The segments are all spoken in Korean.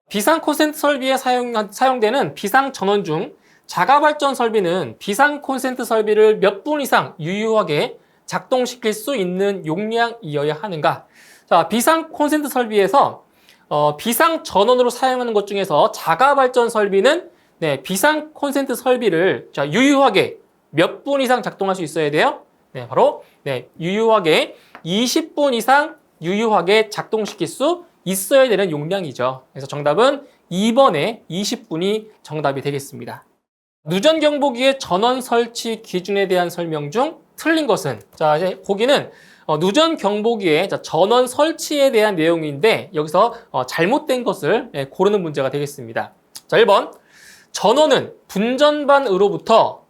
비상 콘센트 설비에 사용되는 비상 전원 중 자가 발전 설비는 비상 콘센트 설비를 몇 분 이상 유효하게 작동시킬 수 있는 용량이어야 하는가? 자, 비상 콘센트 설비에서 비상 전원으로 사용하는 것 중에서 자가 발전 설비는 비상 콘센트 설비를 유효하게 몇 분 이상 작동할 수 있어야 돼요? 바로 유효하게 20분 이상 유효하게 작동시킬 수 있어야 되는 용량이죠. 그래서 정답은 2번에 20분이 정답이 되겠습니다. 누전 경보기의 전원 설치 기준에 대한 설명 중 틀린 것은? 자, 이제 거기는 누전 경보기의 전원 설치에 대한 내용인데 여기서 잘못된 것을 고르는 문제가 되겠습니다. 자, 1번. 전원은 분전반으로부터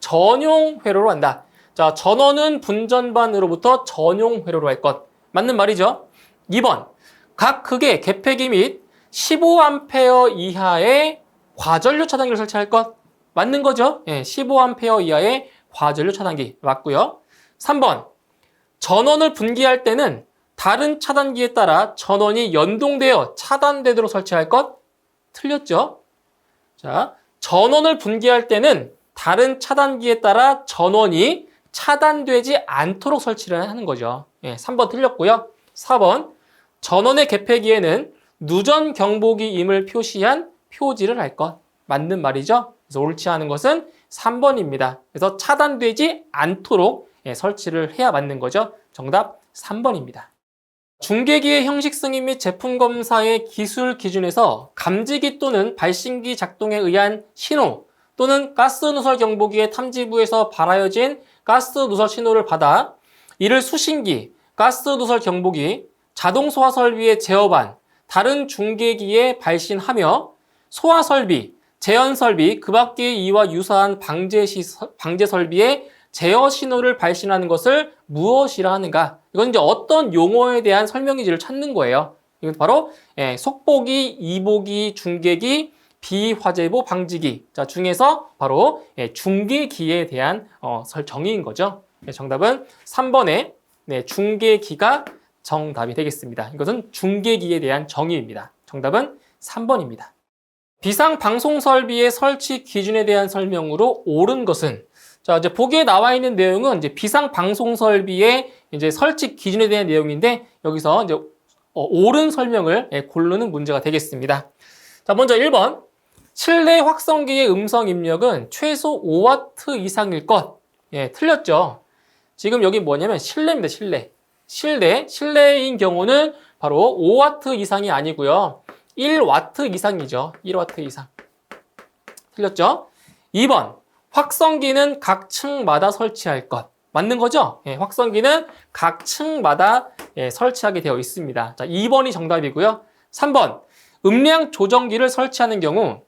전용 회로로 한다. 자, 전원은 분전반으로부터 전용 회로로 할 것. 맞는 말이죠. 2번. 각 극의 개폐기 및 15A 이하의 과전류 차단기를 설치할 것. 맞는 거죠. 15A 이하의 과전류 차단기. 맞고요. 3번. 전원을 분기할 때는 다른 차단기에 따라 전원이 연동되어 차단되도록 설치할 것. 틀렸죠. 자, 전원을 분기할 때는 다른 차단기에 따라 전원이 차단되지 않도록 설치를 하는 거죠. 3번 틀렸고요. 4번. 전원의 개폐기에는 누전 경보기임을 표시한 표지를 할 것. 맞는 말이죠. 그래서 옳지 않은 것은 3번입니다. 그래서 차단되지 않도록 설치를 해야 맞는 거죠. 정답 3번입니다. 중계기의 형식 승인 및 제품 검사의 기술 기준에서 감지기 또는 발신기 작동에 의한 신호 또는 가스 누설 경보기의 탐지부에서 발하여진 가스 누설 신호를 받아 이를 수신기, 가스 누설 경보기, 자동 소화 설비의 제어반, 다른 중계기에 발신하며 소화 설비, 제연 설비, 그 밖의 이와 유사한 방제 설비의 제어 신호를 발신하는 것을 무엇이라 하는가? 이건 이제 어떤 용어에 대한 설명인지를 찾는 거예요. 이건 바로 속보기, 이보기, 중계기, 비화재보 방지기. 자, 중에서 바로 중계기에 대한 정의인 거죠. 정답은 3번에 중계기가 정답이 되겠습니다. 이것은 중계기에 대한 정의입니다. 정답은 3번입니다. 비상 방송 설비의 설치 기준에 대한 설명으로 옳은 것은? 자, 이제 보기에 나와 있는 내용은 이제 비상 방송 설비의 이제 설치 기준에 대한 내용인데 여기서 이제 옳은 설명을 고르는 문제가 되겠습니다. 자, 먼저 1번. 실내 확성기의 음성 입력은 최소 5W 이상일 것. 틀렸죠. 지금 여기 뭐냐면 실내입니다. 실내인 경우는 바로 5W 이상이 아니고요. 1W 이상이죠. 1W 이상. 틀렸죠? 2번. 확성기는 각 층마다 설치할 것. 맞는 거죠? 확성기는 각 층마다 설치하게 되어 있습니다. 자, 2번이 정답이고요. 3번. 음량 조정기를 설치하는 경우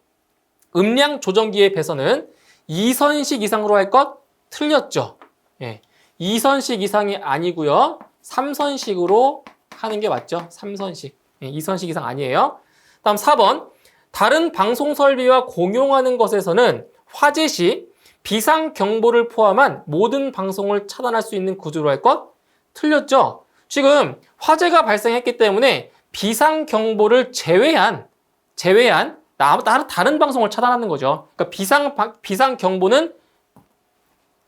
음량 조정기의 배선은 2선식 이상으로 할 것. 틀렸죠? 2선식 이상이 아니고요. 3선식으로 하는 게 맞죠? 3선식. 2선식 이상 아니에요. 다음 4번. 다른 방송 설비와 공용하는 것에서는 화재 시 비상 경보를 포함한 모든 방송을 차단할 수 있는 구조로 할 것? 틀렸죠? 지금 화재가 발생했기 때문에 비상 경보를 제외한 다른 방송을 차단하는 거죠. 그러니까 비상 경보는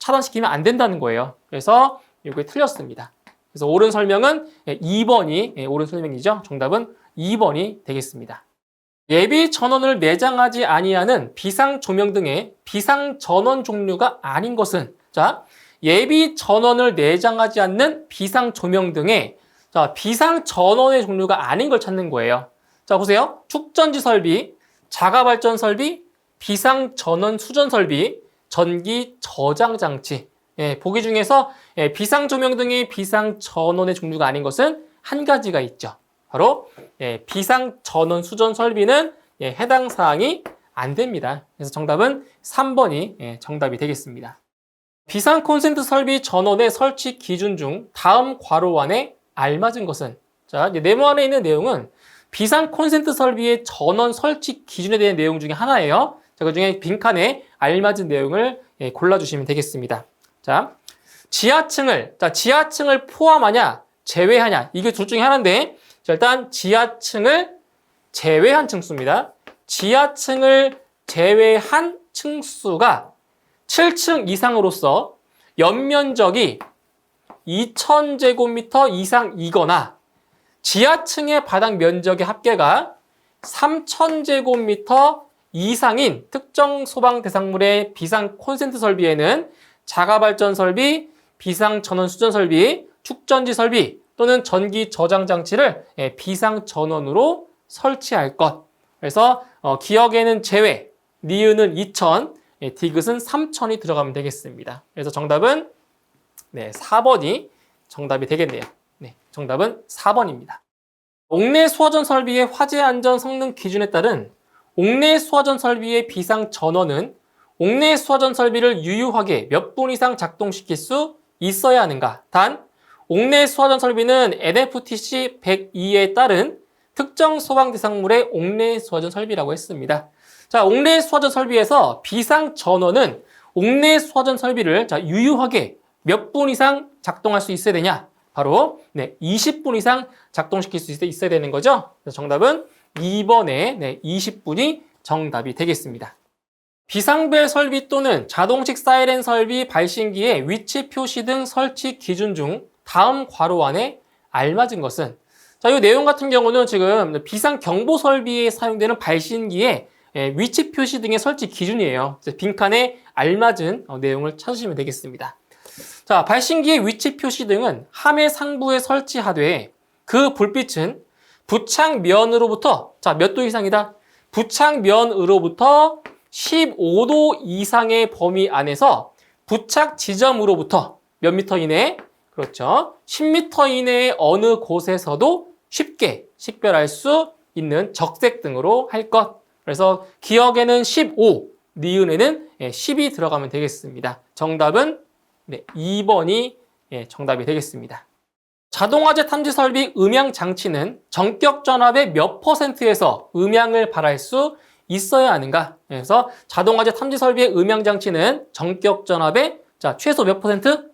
차단시키면 안 된다는 거예요. 그래서 이게 틀렸습니다. 그래서 옳은 설명은 2번이 옳은 설명이죠. 정답은 2번이 되겠습니다. 예비 전원을 내장하지 아니하는 비상 조명 등의 비상 전원 종류가 아닌 것은? 자, 예비 전원을 내장하지 않는 비상 조명 등의 비상 전원의 종류가 아닌 걸 찾는 거예요. 자, 보세요. 축전지 설비, 자가 발전 설비, 비상 전원 수전 설비, 전기 저장 장치. 보기 중에서 비상 조명 등의 비상 전원의 종류가 아닌 것은 한 가지가 있죠. 바로 비상 전원 수전 설비는 해당 사항이 안 됩니다. 그래서 정답은 3번이 정답이 되겠습니다. 비상 콘센트 설비 전원의 설치 기준 중 다음 괄호 안에 알맞은 것은? 자, 네모 안에 있는 내용은 비상 콘센트 설비의 전원 설치 기준에 대한 내용 중에 하나예요. 자, 그 중에 빈칸에 알맞은 내용을 골라주시면 되겠습니다. 자, 지하층을 포함하냐, 제외하냐, 이게 둘 중에 하나인데, 자, 일단 지하층을 제외한 층수입니다. 지하층을 제외한 층수가 7층 이상으로서 연면적이 2000제곱미터 이상이거나 지하층의 바닥 면적의 합계가 3000제곱미터 이상인 특정 소방 대상물의 비상 콘센트 설비에는 자가발전 설비, 비상 전원 수전 설비, 축전지 설비 또는 전기 저장 장치를 비상 전원으로 설치할 것. 그래서 기역에는 제외, 니은은 2000, 디귿은 3000이 들어가면 되겠습니다. 그래서 정답은 4번이 정답이 되겠네요. 정답은 4번입니다. 옥내 수화전 설비의 화재 안전 성능 기준에 따른 옥내 수화전 설비의 비상 전원은 옥내 수화전 설비를 유효하게 몇 분 이상 작동시킬 수 있어야 하는가? 단, 옥내 수화전 설비는 NFTC 102에 따른 특정 소방 대상물의 옥내 수화전 설비라고 했습니다. 자, 옥내 수화전 설비에서 비상 전원은 옥내 수화전 설비를 유효하게 몇 분 이상 작동할 수 있어야 되냐? 바로 20분 이상 작동시킬 수 있어야 되는 거죠. 그래서 정답은 2번에 20분이 정답이 되겠습니다. 비상벨 설비 또는 자동식 사이렌 설비 발신기의 위치 표시 등 설치 기준 중 다음 괄호 안에 알맞은 것은, 자, 이 내용 같은 경우는 지금 비상 경보 설비에 사용되는 발신기의 위치 표시 등의 설치 기준이에요. 빈칸에 알맞은 내용을 찾으시면 되겠습니다. 자, 발신기의 위치 표시 등은 함의 상부에 설치하되 그 불빛은 부착면으로부터, 자, 몇 도 이상이다? 부착면으로부터 15도 이상의 범위 안에서 부착 지점으로부터 몇 미터 이내? 그렇죠. 10m 이내의 어느 곳에서도 쉽게 식별할 수 있는 적색 등으로 할 것. 그래서 기역에는 15, 니은에는 10이 들어가면 되겠습니다. 정답은 2번이 정답이 되겠습니다. 자동화재 탐지 설비 음향 장치는 전격 전압의 몇 %에서 음향을 발할 수 있어야 하는가? 그래서 자동화재 탐지 설비의 음향 장치는 전격 전압의 최소 몇 %?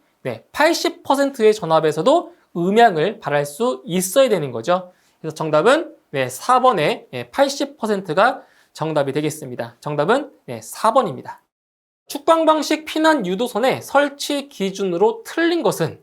80%의 전압에서도 음향을 발할 수 있어야 되는 거죠. 그래서 정답은 4번의 80%가 정답이 되겠습니다. 정답은 4번입니다. 축광 방식 피난 유도선의 설치 기준으로 틀린 것은,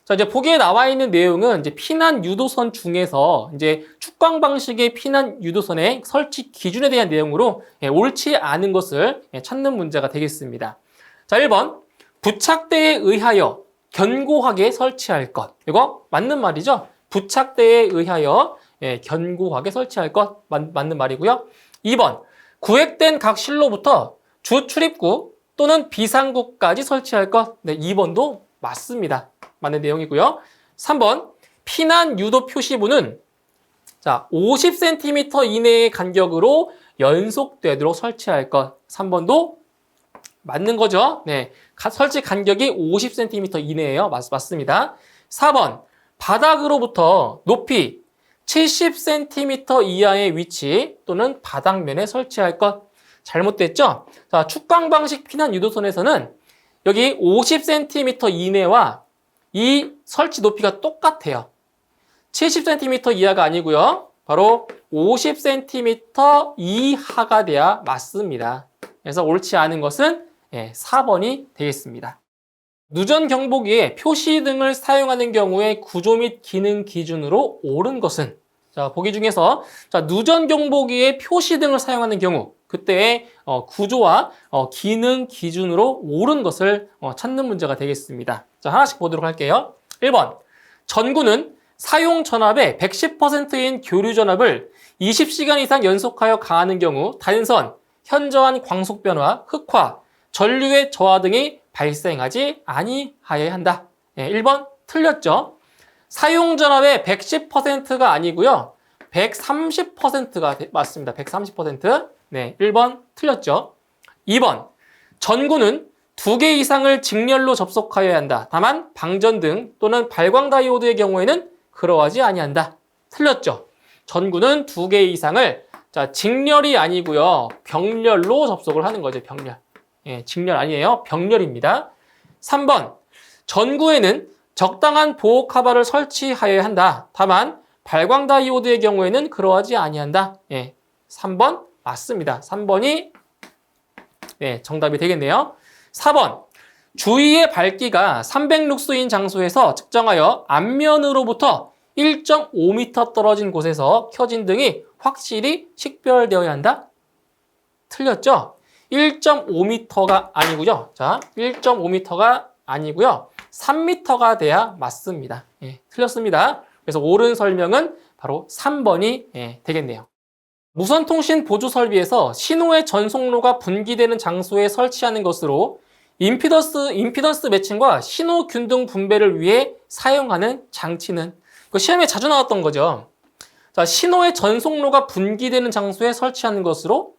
자, 이제 보기에 나와 있는 내용은 이제 피난 유도선 중에서 이제 축광 방식의 피난 유도선의 설치 기준에 대한 내용으로 옳지 않은 것을 찾는 문제가 되겠습니다. 자, 1번. 부착대에 의하여 견고하게 설치할 것. 이거 맞는 말이죠? 부착대에 의하여 견고하게 설치할 것. 맞는 말이고요. 2번. 구획된 각 실로부터 주 출입구 또는 비상구까지 설치할 것. 2번도 맞습니다. 맞는 내용이고요. 3번, 피난 유도 표시부는 50cm 이내의 간격으로 연속되도록 설치할 것. 3번도 맞는 거죠. 설치 간격이 50cm 이내예요. 맞습니다. 4번, 바닥으로부터 높이 70cm 이하의 위치 또는 바닥면에 설치할 것. 잘못됐죠? 자, 축광 방식 피난 유도선에서는 여기 50cm 이내와 이 설치 높이가 똑같아요. 70cm 이하가 아니고요. 바로 50cm 이하가 돼야 맞습니다. 그래서 옳지 않은 것은 4번이 되겠습니다. 누전 경보기에 표시 등을 사용하는 경우에 구조 및 기능 기준으로 옳은 것은, 자, 보기 중에서 누전 경보기에 표시 등을 사용하는 경우 그때의 구조와 기능 기준으로 옳은 것을 찾는 문제가 되겠습니다. 자, 하나씩 보도록 할게요. 1번, 전구는 사용 전압의 110%인 교류 전압을 20시간 이상 연속하여 가하는 경우 단선, 현저한 광속 변화, 흑화, 전류의 저하 등이 발생하지 아니하여야 한다. 1번 틀렸죠? 사용 전압의 110%가 아니고요. 130%가 맞습니다. 130%. 1번 틀렸죠? 2번, 전구는 2개 이상을 직렬로 접속하여야 한다. 다만 방전등 또는 발광 다이오드의 경우에는 그러하지 아니한다. 틀렸죠? 전구는 2개 이상을 직렬이 아니고요. 병렬로 접속을 하는 거죠. 병렬. 직렬 아니에요. 병렬입니다. 3번, 전구에는 적당한 보호 카바를 설치하여야 한다. 다만 발광 다이오드의 경우에는 그러하지 아니한다. 예, 3번 맞습니다. 3번이 네, 정답이 되겠네요. 4번. 주위의 밝기가 300룩스인 장소에서 측정하여 앞면으로부터 1.5m 떨어진 곳에서 켜진 등이 확실히 식별되어야 한다? 틀렸죠? 1.5m가 아니고요. 자, 1.5m가 아니고요. 3m가 돼야 맞습니다. 예, 틀렸습니다. 그래서 옳은 설명은 바로 3번이 되겠네요. 무선통신 보조 설비에서 신호의 전송로가 분기되는 장소에 설치하는 것으로 임피던스 매칭과 신호 균등 분배를 위해 사용하는 장치는 시험에 자주 나왔던 거죠. 자, 신호의 전송로가 분기되는 장소에 설치하는 것으로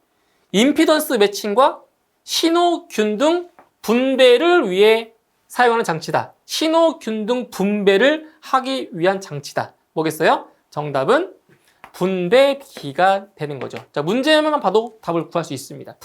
임피던스 매칭과 신호 균등 분배를 위해 사용하는 장치다. 신호 균등 분배를 하기 위한 장치다. 뭐겠어요? 정답은 분배기가 되는 거죠. 자, 문제만 봐도 답을 구할 수 있습니다.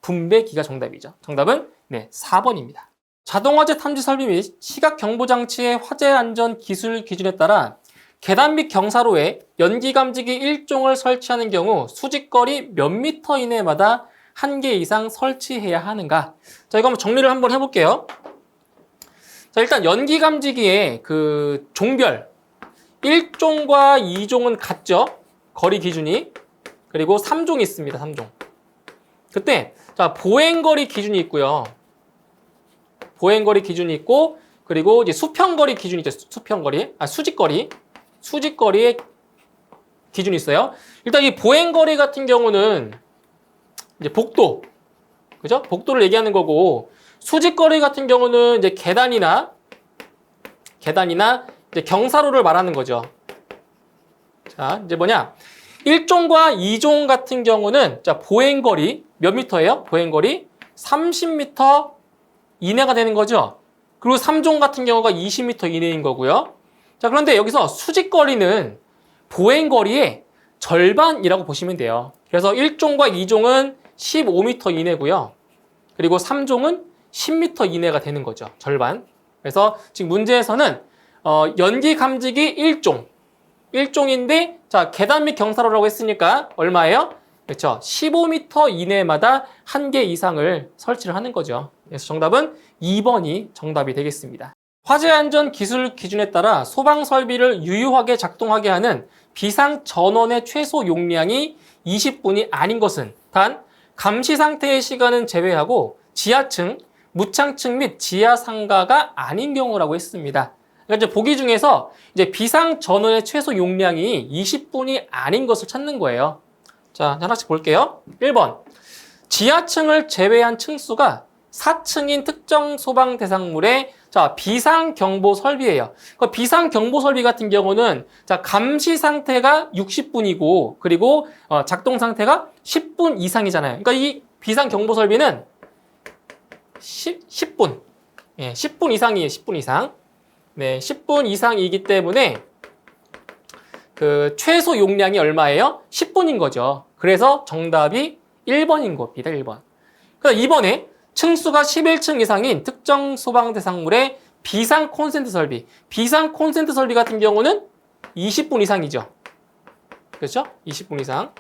분배기가 정답이죠. 정답은 네, 4번입니다. 자동화재 탐지 설비 및 시각 경보 장치의 화재 안전 기술 기준에 따라 계단 및 경사로에 연기 감지기 1종을 설치하는 경우 수직거리 몇 미터 이내마다 1개 이상 설치해야 하는가? 자, 이거 한번 정리를 한번 해볼게요. 자, 일단 연기 감지기의 그 종별 1종과 2종은 같죠? 거리 기준이. 그리고 3종이 있습니다. 3종. 그때 자, 보행거리 기준이 있고요. 보행거리 기준이 있고, 그리고 이제 수평거리 기준이 있죠. 수직거리의 기준이 있어요. 일단 이 보행거리 같은 경우는 이제 복도, 그죠? 복도를 얘기하는 거고, 수직거리 같은 경우는 이제 계단이나 이제 경사로를 말하는 거죠. 자, 이제 뭐냐? 1종과 2종 같은 경우는 자, 보행거리 몇 미터예요? 보행거리 30m 이내가 되는 거죠. 그리고 3종 같은 경우가 20m 이내인 거고요. 자, 그런데 여기서 수직거리는 보행거리의 절반이라고 보시면 돼요. 그래서 1종과 2종은 15m 이내고요. 그리고 3종은 10m 이내가 되는 거죠. 절반. 그래서 지금 문제에서는 연기 감지기 1종인데 자, 계단 및 경사로라고 했으니까 얼마예요? 그렇죠. 15m 이내마다 1개 이상을 설치를 하는 거죠. 그래서 정답은 2번이 정답이 되겠습니다. 화재 안전 기술 기준에 따라 소방 설비를 유효하게 작동하게 하는 비상 전원의 최소 용량이 20분이 아닌 것은 단 감시 상태의 시간은 제외하고 지하층, 무창층 및 지하 상가가 아닌 경우라고 했습니다. 그러니까 이제 보기 중에서 이제 비상 전원의 최소 용량이 20분이 아닌 것을 찾는 거예요. 자, 하나씩 볼게요. 1번. 지하층을 제외한 층수가 4층인 특정 소방 대상물의 자, 비상 경보 설비예요. 그 비상 경보 설비 같은 경우는 자, 감시 상태가 60분이고 그리고 작동 상태가 10분 이상이잖아요. 그러니까 이 비상 경보 설비는 10분. 예, 10분 이상이에요. 10분 이상. 네, 10분 이상이기 때문에 그 최소 용량이 얼마예요? 10분인 거죠. 그래서 정답이 1번인 겁니다. 1번. 그다음 2번에 층수가 11층 이상인 특정 소방 대상물의 비상 콘센트 설비. 비상 콘센트 설비 같은 경우는 20분 이상이죠. 그렇죠? 20분 이상.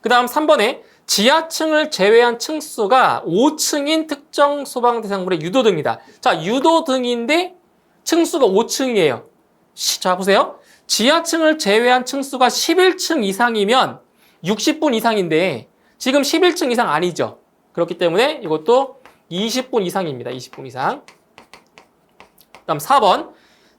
그 다음 3번에 지하층을 제외한 층수가 5층인 특정 소방 대상물의 유도등이다. 자, 유도등인데 층수가 5층이에요. 자, 보세요. 지하층을 제외한 층수가 11층 이상이면 60분 이상인데 지금 11층 이상 아니죠. 그렇기 때문에 이것도 20분 이상입니다. 20분 이상. 그다음 4번.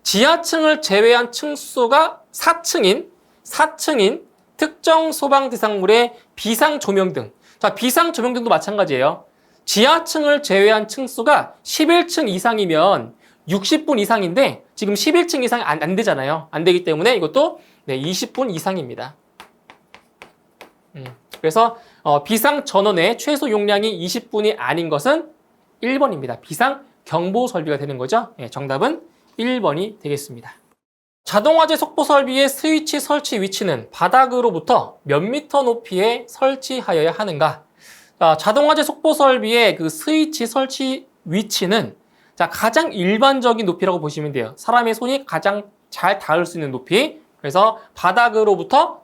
지하층을 제외한 층수가 4층인 특정 소방 대상물의 비상 조명등. 자, 비상 조명등도 마찬가지예요. 지하층을 제외한 층수가 11층 이상이면 60분 이상인데 지금 11층 이상이 안 되잖아요. 안 되기 때문에 이것도 네, 20분 이상입니다. 그래서 비상 전원의 최소 용량이 20분이 아닌 것은 1번입니다. 비상 경보 설비가 되는 거죠. 네, 정답은 1번이 되겠습니다. 자동화재 속보 설비의 스위치 설치 위치는 바닥으로부터 몇 미터 높이에 설치하여야 하는가? 자, 자동화재 속보 설비의 그 스위치 설치 위치는 자, 가장 일반적인 높이라고 보시면 돼요. 사람의 손이 가장 잘 닿을 수 있는 높이 그래서 바닥으로부터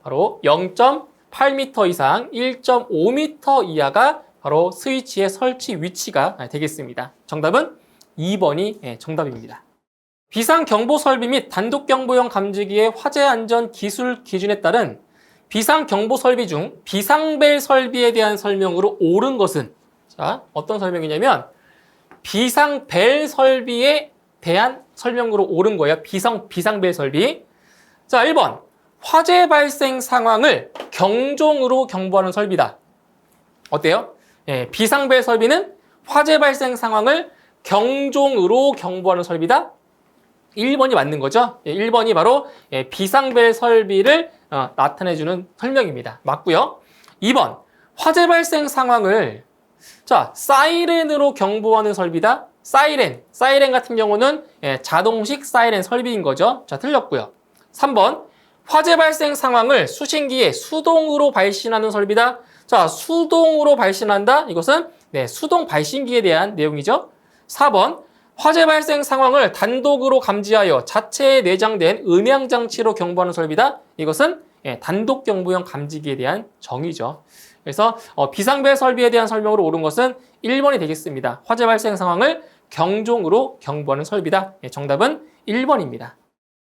바로 0.8m 이상 1.5m 이하가 바로 스위치의 설치 위치가 되겠습니다. 정답은 2번이 정답입니다. 비상경보 설비 및 단독경보용 감지기의 화재 안전 기술 기준에 따른 비상경보 설비 중 비상벨 설비에 대한 설명으로 옳은 것은, 자, 어떤 설명이냐면 비상벨 설비에 대한 설명으로 옳은 거예요. 비상벨 설비. 자, 1번. 화재 발생 상황을 경종으로 경보하는 설비다. 어때요? 비상벨 설비는 화재 발생 상황을 경종으로 경보하는 설비다. 1번이 맞는 거죠. 1번이 바로 비상벨 설비를 나타내주는 설명입니다. 맞고요. 2번. 화재 발생 상황을 사이렌으로 경보하는 설비다. 사이렌 같은 경우는 자동식 사이렌 설비인 거죠. 자, 틀렸고요. 3번. 화재 발생 상황을 수신기에 수동으로 발신하는 설비다. 자, 수동으로 발신한다. 이것은 수동 발신기에 대한 내용이죠. 4번. 화재 발생 상황을 단독으로 감지하여 자체에 내장된 음향장치로 경보하는 설비다. 이것은 단독 경보용 감지기에 대한 정의죠. 그래서 비상벨 설비에 대한 설명으로 옳은 것은 1번이 되겠습니다. 화재 발생 상황을 경종으로 경보하는 설비다. 정답은 1번입니다.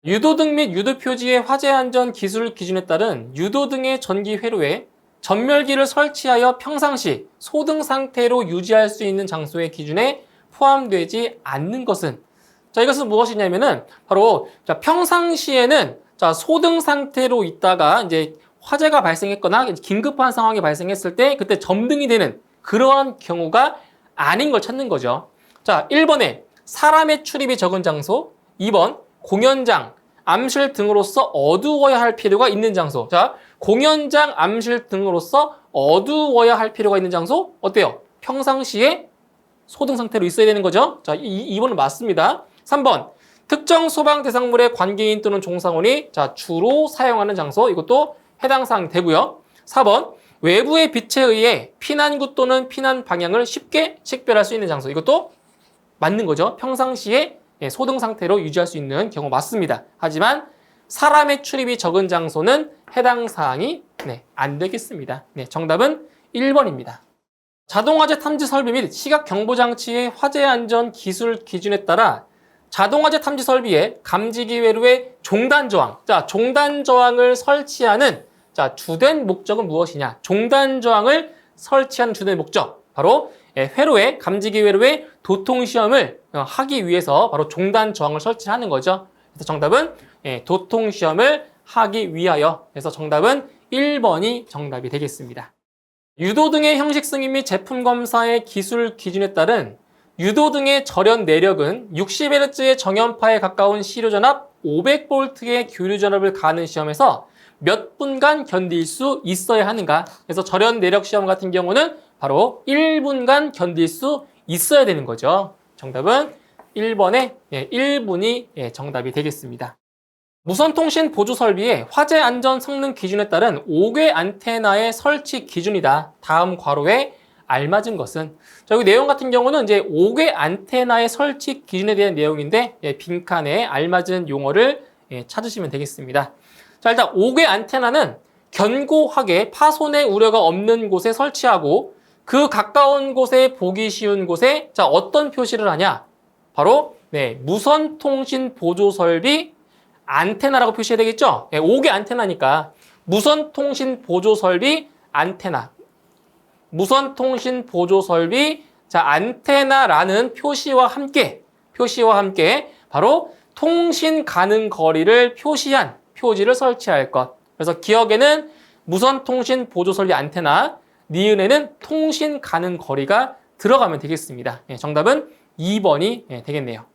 유도등 및 유도표지의 화재 안전 기술 기준에 따른 유도등의 전기 회로에 전멸기를 설치하여 평상시 소등 상태로 유지할 수 있는 장소의 기준에 포함되지 않는 것은, 자, 이것은 무엇이냐면은 바로 평상시에는 소등 상태로 있다가 이제 화재가 발생했거나 긴급한 상황이 발생했을 때 그때 점등이 되는 그러한 경우가 아닌 걸 찾는 거죠. 자, 1번에 사람의 출입이 적은 장소, 2번 공연장, 암실 등으로서 어두워야 할 필요가 있는 장소. 자, 공연장, 암실 등으로서 어두워야 할 필요가 있는 장소 어때요? 평상시에 소등 상태로 있어야 되는 거죠. 자, 2번은 맞습니다. 3번. 특정 소방 대상물의 관계인 또는 종사원이 주로 사용하는 장소. 이것도 해당 사항이 되고요. 4번. 외부의 빛에 의해 피난구 또는 피난 방향을 쉽게 식별할 수 있는 장소. 이것도 맞는 거죠. 평상시에 소등 상태로 유지할 수 있는 경우 맞습니다. 하지만 사람의 출입이 적은 장소는 해당 사항이 안 되겠습니다. 정답은 1번입니다. 자동화재 탐지 설비 및 시각 경보 장치의 화재 안전 기술 기준에 따라 자동화재 탐지 설비의 감지기 회로의 종단 저항. 자, 종단 저항을 설치하는 주된 목적은 무엇이냐? 종단 저항을 설치하는 주된 목적. 바로 회로에 감지기 회로의 도통 시험을 하기 위해서 바로 종단 저항을 설치하는 거죠. 그래서 정답은 도통 시험을 하기 위하여. 그래서 정답은 1번이 정답이 되겠습니다. 유도등의 형식 승인 및 제품 검사의 기술 기준에 따른 유도등의 절연 내력은 60Hz의 정연파에 가까운 시료전압 500V의 교류전압을 가하는 시험에서 몇 분간 견딜 수 있어야 하는가? 그래서 절연 내력 시험 같은 경우는 바로 1분간 견딜 수 있어야 되는 거죠. 정답은 1번에 1분이 정답이 되겠습니다. 무선통신 보조 설비의 화재 안전 성능 기준에 따른 5궤 안테나의 설치 기준이다. 다음 괄호에 알맞은 것은, 자, 여기 내용 같은 경우는 이제 5궤 안테나의 설치 기준에 대한 내용인데 빈칸에 알맞은 용어를 찾으시면 되겠습니다. 자, 일단 5궤 안테나는 견고하게 파손의 우려가 없는 곳에 설치하고 그 가까운 곳에 보기 쉬운 곳에 어떤 표시를 하냐? 바로 무선통신 보조 설비 안테나라고 표시해야 되겠죠? 5개 안테나니까 무선통신 보조 설비 안테나. 무선통신 보조 설비 안테나라는 표시와 함께 바로 통신 가능 거리를 표시한 표지를 설치할 것. 그래서 기억에는 무선통신 보조 설비 안테나, 니은에는 통신 가능 거리가 들어가면 되겠습니다. 정답은 2번이 되겠네요.